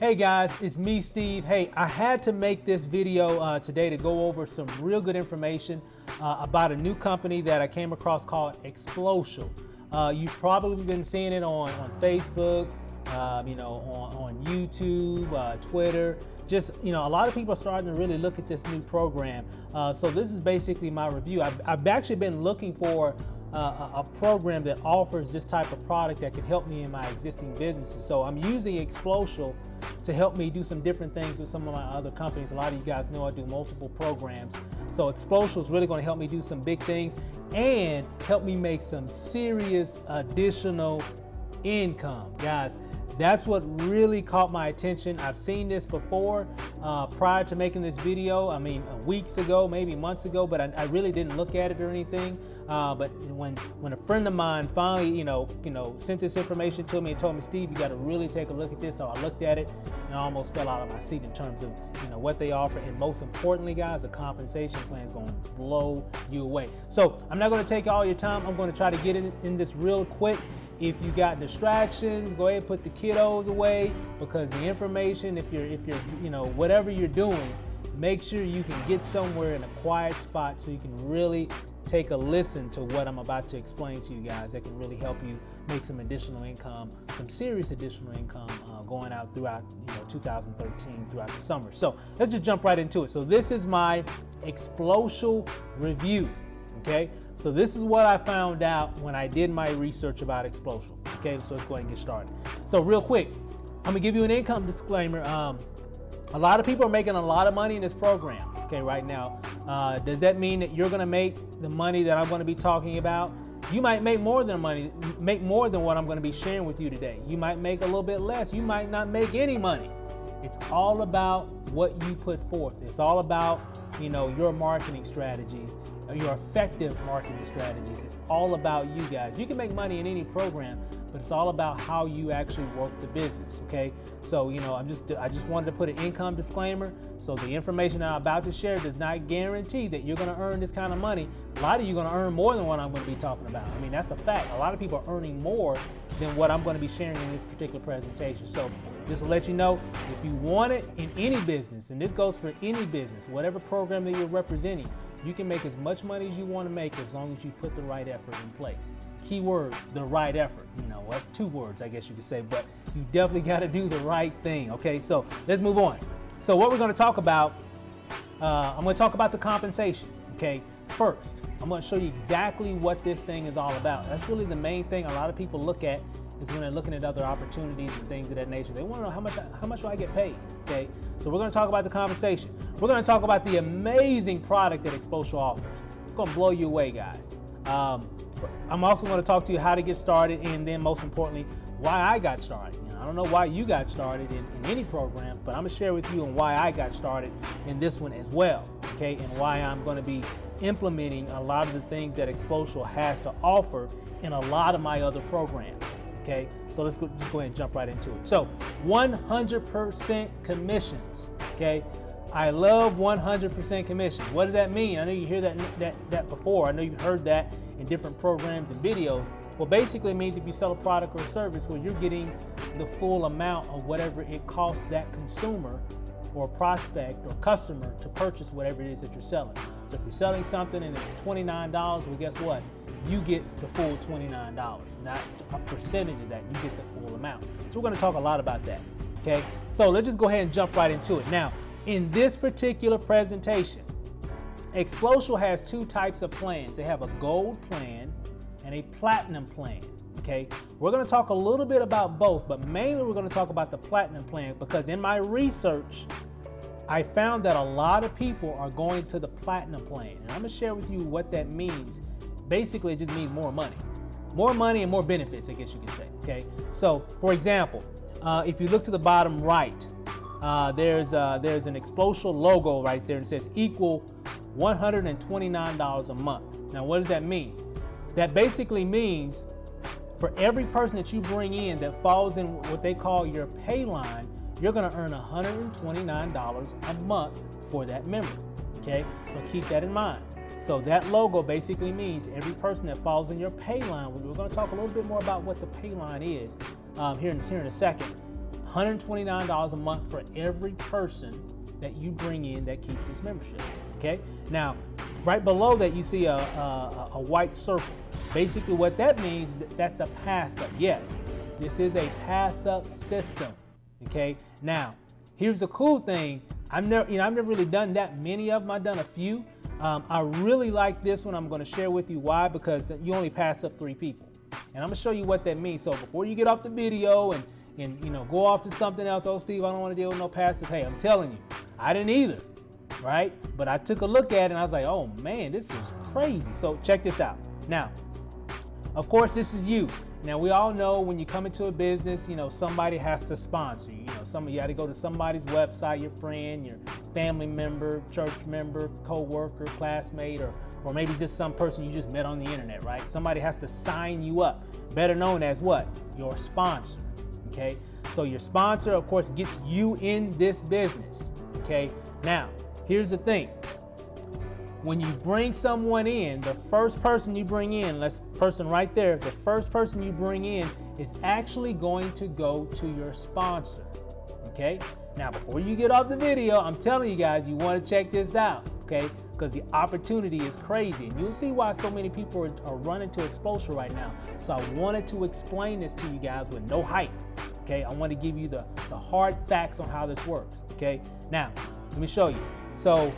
Hey guys, it's me, Steve. Hey, I had to make this video today to go over some real good information about a new company that I came across called Xplocial. You've probably been seeing it on Facebook, on YouTube, Twitter. Just, a lot of people are starting to really look at this new program. So this is basically my review. I've actually been looking for a program that offers this type of product that can help me in my existing businesses. So I'm using Xplocial to help me do some different things with some of my other companies. A lot of you guys know I do multiple programs. So Xplocial is really going to help me do some big things and help me make some serious additional income. Guys, that's what really caught my attention. I've seen this before prior to making this video. I mean, weeks ago, maybe months ago, but I really didn't look at it or anything. But when a friend of mine finally, sent this information to me and told me, Steve, you got to really take a look at this. So I looked at it and I almost fell out of my seat in terms of, what they offer. And most importantly, guys, the compensation plan is going to blow you away. So I'm not going to take all your time. I'm going to try to get in this real quick. If you got distractions, go ahead and put the kiddos away, because the information, if you're, whatever you're doing, make sure you can get somewhere in a quiet spot so you can really take a listen to what I'm about to explain to you guys. That can really help you make some additional income, some serious additional income going out throughout 2013 throughout the summer. So let's just jump right into it. So this is my Xplocial review. Okay, so this is what I found out when I did my research about Xplocial. Okay, so let's go ahead and get started. So real quick, I'm gonna give you an income disclaimer. A lot of people are making a lot of money in this program. Okay, right now, does that mean that you're gonna make the money that I'm gonna be talking about? You might make more than what I'm gonna be sharing with you today. You might make a little bit less. You might not make any money. It's all about what you put forth. It's all about your marketing strategy, your effective marketing strategies. It's all about you guys. You can make money in any program, but it's all about how you actually work the business. Okay, so I just wanted to put an income disclaimer. So the information I'm about to share does not guarantee that you're going to earn this kind of money. A lot of you are going to earn more than what I'm going to be talking about. I mean, that's a fact. A lot of people are earning more than what I'm going to be sharing in this particular presentation. So just to let you know, if you want it in any business, and this goes for any business, whatever program that you're representing, you can make as much money as you want to make as long as you put the right effort in place. Keyword, the right effort. That's two words, I guess you could say, but you definitely got to do the right thing. Okay, so let's move on. So what we're going to talk about, I'm going to talk about the compensation. Okay, first, I'm going to show you exactly what this thing is all about. That's really the main thing a lot of people look at is when they're looking at other opportunities and things of that nature. They want to know how much do I get paid. Okay, so we're going to talk about the compensation. We're going to talk about the amazing product that Xplocial offers. It's going to blow you away, guys. I'm also going to talk to you how to get started, and then most importantly, why I got started. I don't know why you got started in any program, but I'm going to share with you on why I got started in this one as well. Okay, and why I'm going to be implementing a lot of the things that Xplocial has to offer in a lot of my other programs. Okay, so let's just go ahead and jump right into it. So 100% commissions. Okay, I love 100% commission. What does that mean? I know you hear that before. I know you've heard that in different programs and videos. Well, basically it means if you sell a product or a service, where you're getting the full amount of whatever it costs that consumer or prospect or customer to purchase whatever it is that you're selling. So if you're selling something and it's $29, well, guess what? You get the full $29, not a percentage of that. You get the full amount. So we're going to talk a lot about that. Okay, so let's just go ahead and jump right into it. Now, in this particular presentation, Xplocial has two types of plans. They have a gold plan and a platinum plan. Okay, we're going to talk a little bit about both, but mainly we're going to talk about the platinum plan, because in my research, I found that a lot of people are going to the platinum plan. And I'm going to share with you what that means. Basically, it just means more money and more benefits, I guess you could say. Okay, so for example, if you look to the bottom right, there's an Xplocial logo right there and it says equal $129 a month. Now, what does that mean? That basically means for every person that you bring in that falls in what they call your pay line, you're going to earn $129 a month for that member. Okay, so keep that in mind. So that logo basically means every person that falls in your pay line, we're going to talk a little bit more about what the pay line is here in a second. $129 a month for every person that you bring in that keeps this membership. Okay. Now, right below that, you see a white circle. Basically, what that means is that's a pass up. Yes, this is a pass up system. Okay. Now, here's the cool thing. I've never really done that many of them. I've done a few. I really like this one. I'm going to share with you why, because you only pass up 3 people, and I'm going to show you what that means. So before you get off the video and go off to something else, oh Steve, I don't want to deal with no passive. Hey, I'm telling you, I didn't either, right? But I took a look at it and I was like, oh man, this is crazy. So check this out. Now, of course, this is you. Now, we all know when you come into a business, somebody has to sponsor you. You got to go to somebody's website, your friend, your family member, church member, co-worker, classmate, or maybe just some person you just met on the internet, right? Somebody has to sign you up, better known as what? Your sponsor, okay? So your sponsor, of course, gets you in this business, okay? Now, here's the thing. When you bring someone in, the first person you bring in, person right there, the first person you bring in is actually going to go to your sponsor, okay? Now, before you get off the video, I'm telling you guys, you want to check this out, okay? Because the opportunity is crazy. And you'll see why so many people are running to Xplocial right now. So I wanted to explain this to you guys with no hype, okay? I want to give you the hard facts on how this works, okay? Now, let me show you. So,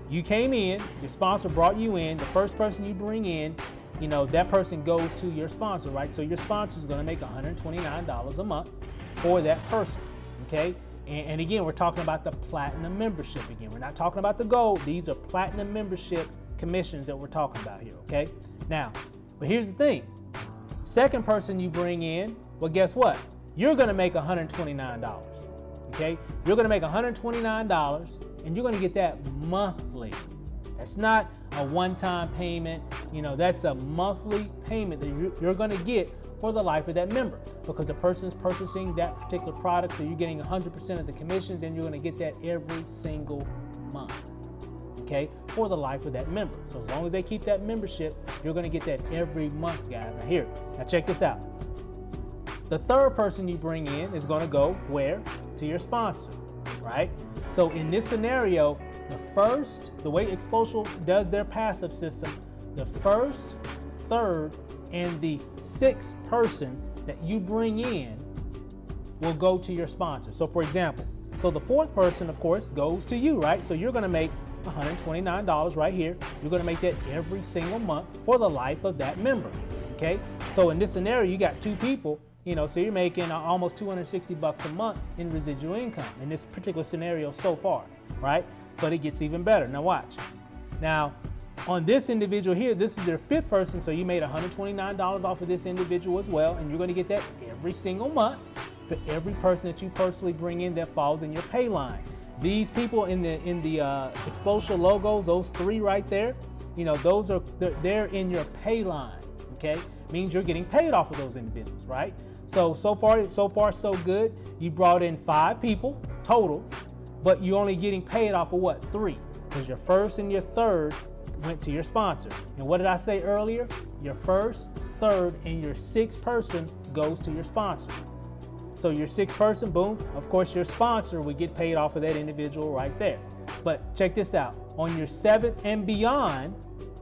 you came in, your sponsor brought you in, the first person you bring in, that person goes to your sponsor, right? So your sponsor is going to make $129 a month for that person, okay? And again, we're talking about the platinum membership again. We're not talking about the gold. These are platinum membership commissions that we're talking about here, okay? Now, but here's the thing. Second person you bring in, well, guess what? You're going to make $129, okay? You're going to make $129. And you're going to get that monthly. That's not a one-time payment. That's a monthly payment that you're going to get for the life of that member, because the person is purchasing that particular product, so you're getting 100% of the commissions, and you're going to get that every single month, okay, for the life of that member. So as long as they keep that membership, you're going to get that every month, guys. Now check this out. The third person you bring in is going to go where? To your sponsor, right? So in this scenario, the way Xplocial does their passive system, the first, third, and the 6th person that you bring in will go to your sponsor. So for example, the 4th person, of course, goes to you, right? So you're going to make $129 right here. You're going to make that every single month for the life of that member, okay? So in this scenario, you got 2 people. So you're making almost $260 a month in residual income in this particular scenario so far, right? But it gets even better. Now watch. Now, on this individual here, this is their 5th person, so you made $129 off of this individual as well, and you're going to get that every single month for every person that you personally bring in that falls in your pay line. These people in the Xplocial logos, those 3 right there, they're in your pay line, okay? Means you're getting paid off of those individuals, right? So far so good. You brought in 5 people total, but you're only getting paid off of what? 3, because your first and your third went to your sponsor. And what did I say earlier? Your first, third, and your 6th person goes to your sponsor. So your 6th person, boom, of course your sponsor would get paid off of that individual right there. But check this out. On your 7th and beyond,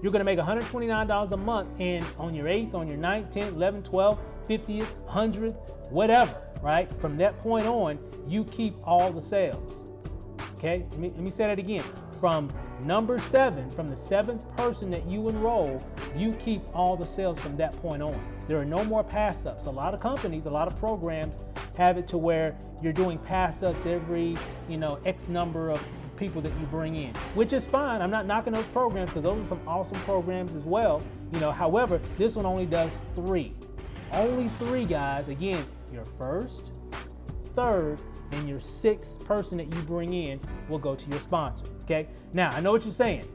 you're going to make $129 a month, and on your 8th, on your 9th, 10th, 11th, 12th, 50th, 100th, whatever, right? From that point on, you keep all the sales. Okay, let me say that again. From number 7, from the 7th person that you enroll, you keep all the sales from that point on. There are no more pass-ups. A lot of companies, a lot of programs have it to where you're doing pass-ups every, X number of people that you bring in, which is fine. I'm not knocking those programs, because those are some awesome programs as well. However, this one only does 3. Only 3, guys. Again, your first, third, and your 6th person that you bring in will go to your sponsor, okay? Now, I know what you're saying.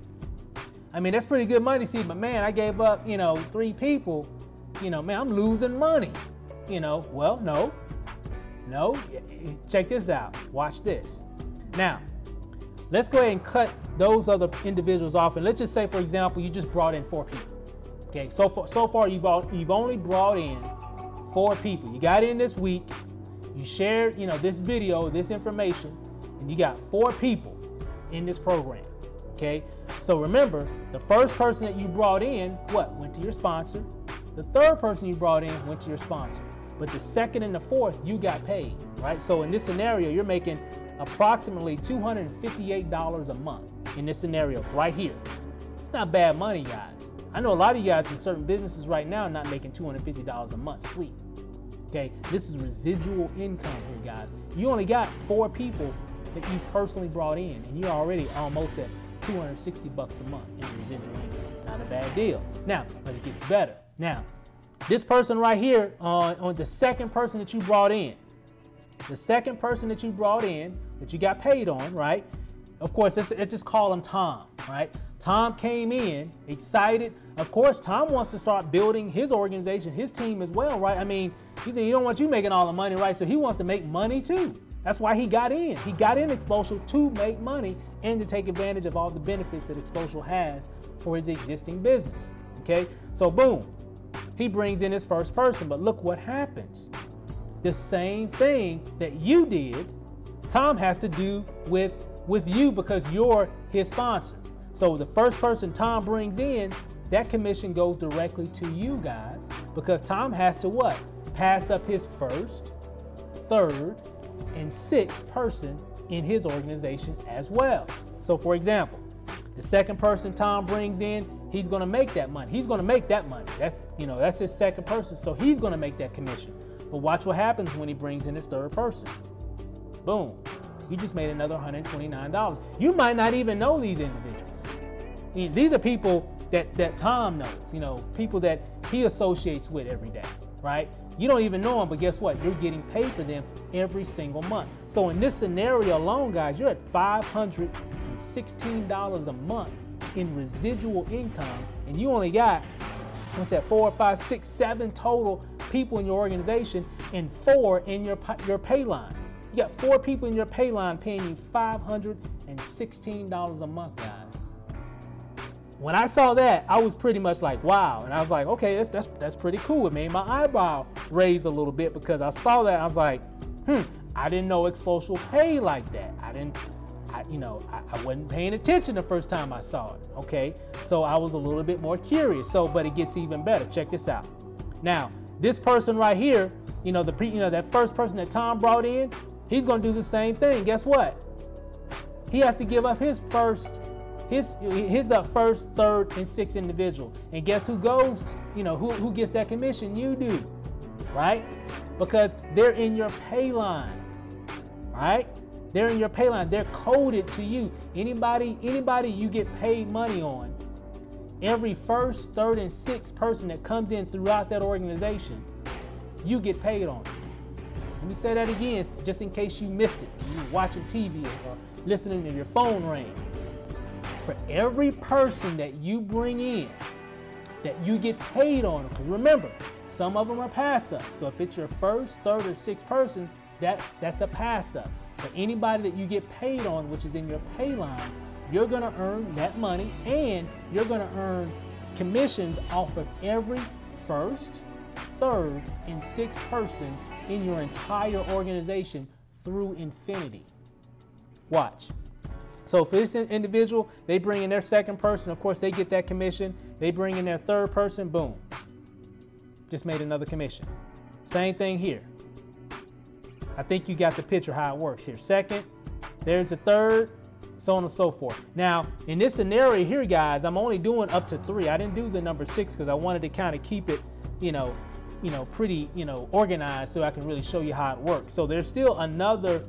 I mean, that's pretty good money, Steve, but man, I gave up, 3 people. Man, I'm losing money. Well, no. Check this out. Watch this. Now, let's go ahead and cut those other individuals off, and let's just say, for example, you just brought in 4 people. Okay, so far you've only brought in 4 people. You got in this week, You shared, this video, this information, and you got 4 people in this program. Okay, so remember, the first person that you brought in, went to your sponsor. The third person you brought in went to your sponsor. But the second and the fourth, you got paid, right? So in this scenario, you're making approximately $258 a month in this scenario right here. It's not bad money, guys. I know a lot of you guys in certain businesses right now are not making $250 a month. Sweet. Okay, this is residual income here, guys. You only got 4 people that you personally brought in, and you're already almost at $260 a month in residual income. Not a bad deal. Now, but it gets better. Now, this person right here, on the second person that you brought in, that you got paid on, right? Of course, let's just call him Tom, right? Tom came in excited. Of course, Tom wants to start building his organization, his team as well, right? I mean, he said he don't want you making all the money, right? So he wants to make money too. That's why he got in. He got in Xplocial to make money and to take advantage of all the benefits that Xplocial has for his existing business. Okay, so boom, he brings in his first person, but look what happens. The same thing that you did, Tom has to do with you because you're his sponsor. So the first person Tom brings in, that commission goes directly to you guys because Tom has to pass up his first, third, and 6th person in his organization as well. So for example, the second person Tom brings in, he's going to make that money. He's going to make that money. That's his second person. So he's going to make that commission. But watch what happens when he brings in his third person. Boom. You just made another $129. You might not even know these individuals. These are people that Tom knows, people that he associates with every day, right? You don't even know them, but guess what? You're getting paid for them every single month. So in this scenario alone, guys, you're at $516 a month in residual income, and you only got, 4, 5, 6, 7 total people in your organization and 4 in your pay line. You got 4 people in your pay line paying you $516 a month, guys. When I saw that, I was pretty much like, wow. And I was like, okay, that's pretty cool. It made my eyebrow raise a little bit because I saw that. I was like, I didn't know Xplocial paid like that. I wasn't paying attention the first time I saw it. Okay, so I was a little bit more curious. But it gets even better. Check this out. Now, this person right here, that first person that Tom brought in, he's going to do the same thing. Guess what? He has to give up his first, third, and 6th individual. And guess who goes? Who gets that commission? You do, right? Because they're in your pay line, right? They're in your pay line. They're coded to you. Anybody you get paid money on, every first, third, and 6th person that comes in throughout that organization, you get paid on. Let me say that again, just in case you missed it. You're watching TV or listening to your phone ring. For every person that you bring in, that you get paid on, because remember, some of them are pass-up. So if it's your first, third, or 6th person, that's a pass-up. For anybody that you get paid on, which is in your pay line, you're going to earn that money, and you're going to earn commissions off of every first, third, and 6th person in your entire organization through infinity. Watch. So for this individual, they bring in their second person. Of course, they get that commission. They bring in their third person. Boom. Just made another commission. Same thing here. I think you got the picture how it works here. Second, there's the third, so on and so forth. Now, in this scenario here, guys, I'm only doing up to 3. I didn't do the number 6 because I wanted to kind of keep it, pretty, organized so I can really show you how it works. So there's still another,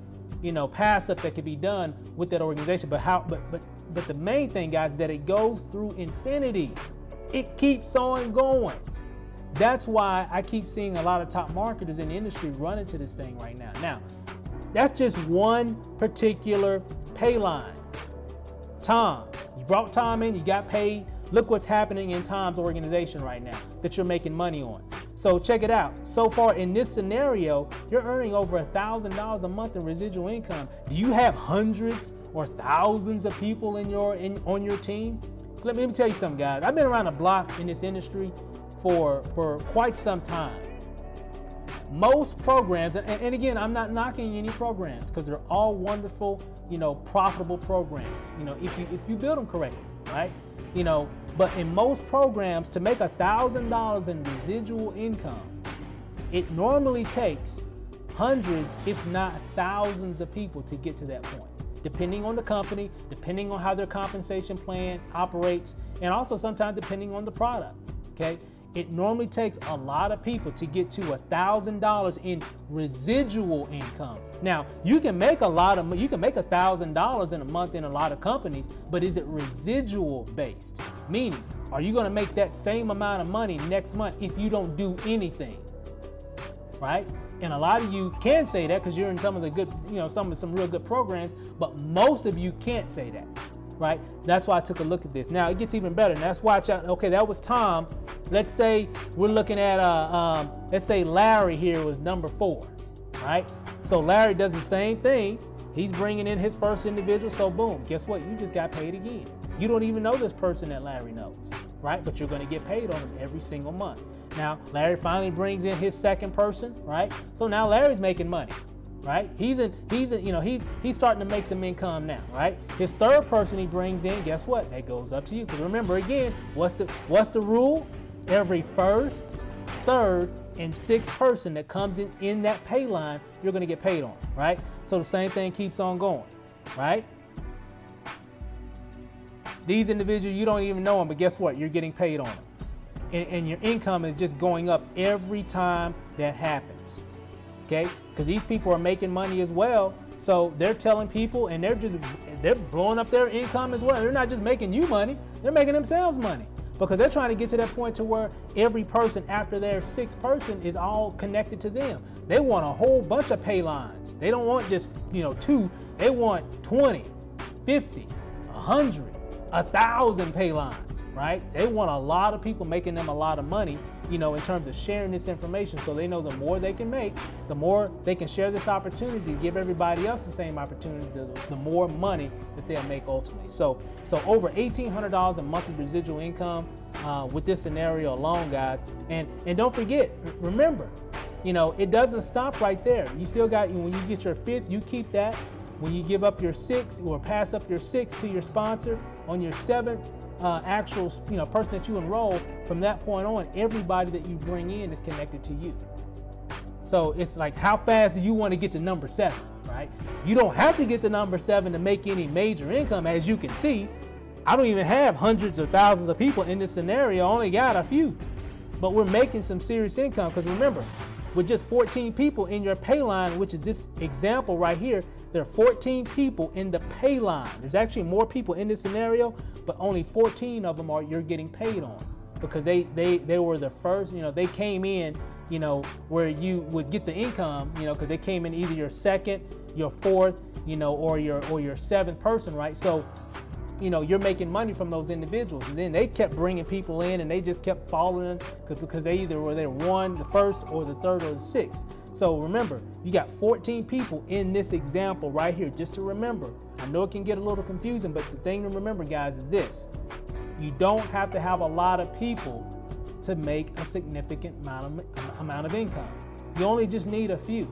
pass up that could be done with that organization. But the main thing, guys, is that it goes through infinity. It keeps on going. That's why I keep seeing a lot of top marketers in the industry run into this thing right now. Now, that's just one particular pay line. Tom, you brought Tom in, you got paid. Look what's happening in Tom's organization right now that you're making money on. So check it out. So far in this scenario, you're earning over $1,000 a month in residual income. Do you have hundreds or thousands of people on your team? Let me tell you something, guys. I've been around the block in this industry for quite some time. most programs, and again, I'm not knocking any programs because they're all wonderful, profitable programs, if you build them correctly, right? But in most programs, to make $1,000 in residual income, it normally takes hundreds, if not thousands of people to get to that point, depending on the company, depending on how their compensation plan operates, and also sometimes depending on the product, okay? It normally takes a lot of people to get to $1,000 in residual income. Now, you can make $1,000 in a month in a lot of companies, but is it residual based? Meaning, are you going to make that same amount of money next month if you don't do anything? Right? And a lot of you can say that because you're in some of the good, some real good programs, but most of you can't say that. Right? That's why I took a look at this. Now it gets even better. And that's why okay, that was Tom. Let's say we're looking at let's say Larry here was number 4, right? So Larry does the same thing. He's bringing in his first individual. So boom, guess what? You just got paid again. You don't even know this person that Larry knows, right? But you're going to get paid on him every single month. Now Larry finally brings in his second person, right? So now Larry's making money. Right? He's starting to make some income now, right? His third person he brings in, guess what? That goes up to you. Because remember again, what's the rule? Every first, third, and sixth person that comes in that pay line, you're going to get paid on, right? So the same thing keeps on going, right? These individuals, you don't even know them, but guess what? You're getting paid on them. And your income is just going up every time that happens. Okay, because these people are making money as well, so they're telling people, and they're blowing up their income as well. They're not just making you money; they're making themselves money because they're trying to get to that point to where every person after their sixth person is all connected to them. They want a whole bunch of pay lines. They don't want just 2. They want 20, 50, 100, 1,000 pay lines. Right? They want a lot of people making them a lot of money, in terms of sharing this information, so they know the more they can make, the more they can share this opportunity to give everybody else the same opportunity, the more money that they'll make ultimately. So over $1,800 in monthly residual income with this scenario alone, guys. And don't forget, remember, it doesn't stop right there. You still got, when you get your 5th, you keep that. When you give up your 6th or pass up your 6th to your sponsor, on your 7th actual person that you enroll, from that point on, everybody that you bring in is connected to you. So it's like, how fast do you want to get to number 7, right? You don't have to get to number 7 to make any major income. As you can see, I don't even have hundreds of thousands of people in this scenario. I only got a few, but we're making some serious income. Because remember, with just 14 people in your pay line, which is this example right here, there are 14 people in the pay line. There's actually more people in this scenario, but only 14 of them you're getting paid on, because they were the first, they came in, where you would get the income, because they came in either your 2nd, your 4th, or your 7th person, right? So, you're making money from those individuals. And then they kept bringing people in, and they just kept following because they either were there 1, the 1st, or the 3rd, or the 6th. So remember, you got 14 people in this example right here, just to remember. I know it can get a little confusing, but the thing to remember, guys, is this. You don't have to have a lot of people to make a significant amount of income. You only just need a few.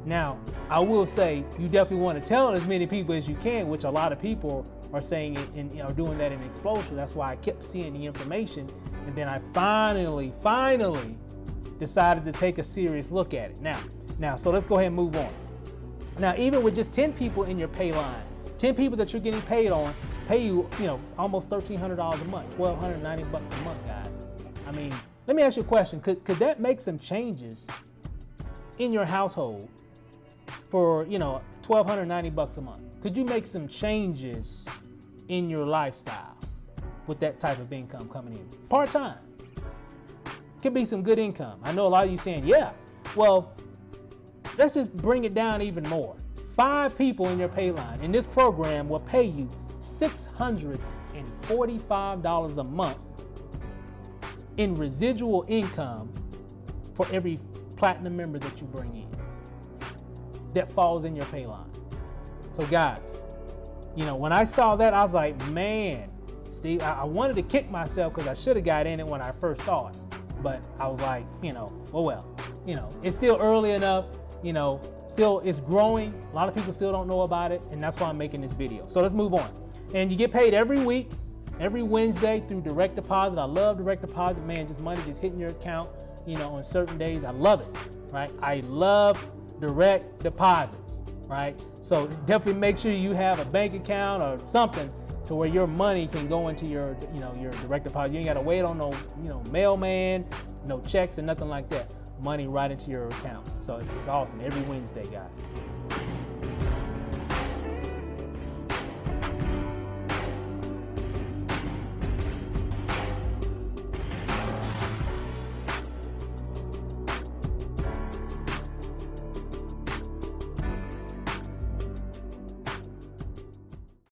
Now, I will say, you definitely want to tell as many people as you can, which a lot of people are saying and are doing that in Xplocial. That's why I kept seeing the information, and then I finally decided to take a serious look at it. Now, so let's go ahead and move on. Now, even with just 10 people in your pay line, 10 people that you're getting paid on, pay you, almost $1,300 a month, $1,290 a month, guys. I mean, let me ask you a question. Could that make some changes in your household for, $1,290 a month? Could you make some changes in your lifestyle with that type of income coming in? Part-time. Could be some good income. I know a lot of you saying, yeah. Well, let's just bring it down even more. 5 people in your pay line in this program will pay you $645 a month in residual income for every platinum member that you bring in that falls in your pay line. So guys, when I saw that, I was like, man, Steve, I wanted to kick myself because I should have got in it when I first saw it. but I was like, well, it's still early enough, still it's growing. A lot of people still don't know about it, and that's why I'm making this video. So let's move on. And you get paid every week, every Wednesday through direct deposit. I love direct deposit, man, just money just hitting your account, on certain days. I love it, right? I love direct deposits, right? So definitely make sure you have a bank account or something to where your money can go into your, your direct deposit. You ain't got to wait on no, mailman, no checks and nothing like that. Money right into your account. So it's awesome every Wednesday, guys.